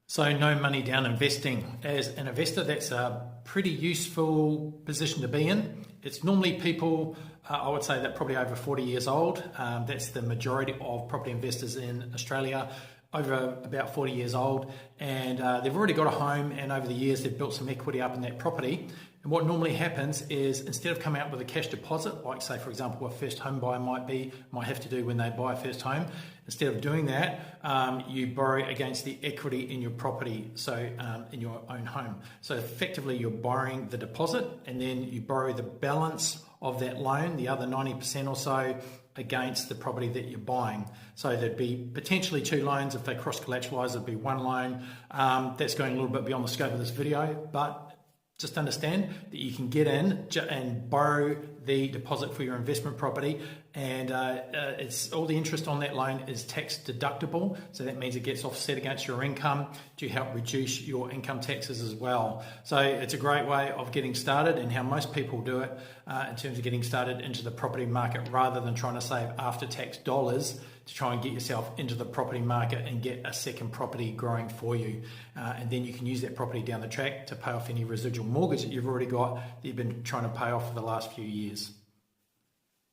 So no money down investing. As an investor, that's a pretty useful position to be in. It's normally people, I would say that probably over 40 years old. That's the majority of property investors in Australia, over about 40 years old, and they've already got a home, and over the years they've built some equity up in that property. And what normally happens is, instead of coming out with a cash deposit, like say for example a first home buyer might have to do when they buy a first home, instead of doing that, you borrow against the equity in your property, so in your own home. So effectively you're borrowing the deposit, and then you borrow the balance of that loan, the other 90% or so, against the property that you're buying. So there'd be potentially two loans. If they cross-collateralise, it'd be one loan. That's going a little bit beyond the scope of this video, but just understand that you can get in and borrow the deposit for your investment property, and it's all the interest on that loan is tax deductible, so that means it gets offset against your income to help reduce your income taxes as well. So it's a great way of getting started, and how most people do it in terms of getting started into the property market, rather than trying to save after-tax dollars to try and get yourself into the property market and get a second property growing for you. And then you can use that property down the track to pay off any residual mortgage that you've already got that you've been trying to pay off for the last few years.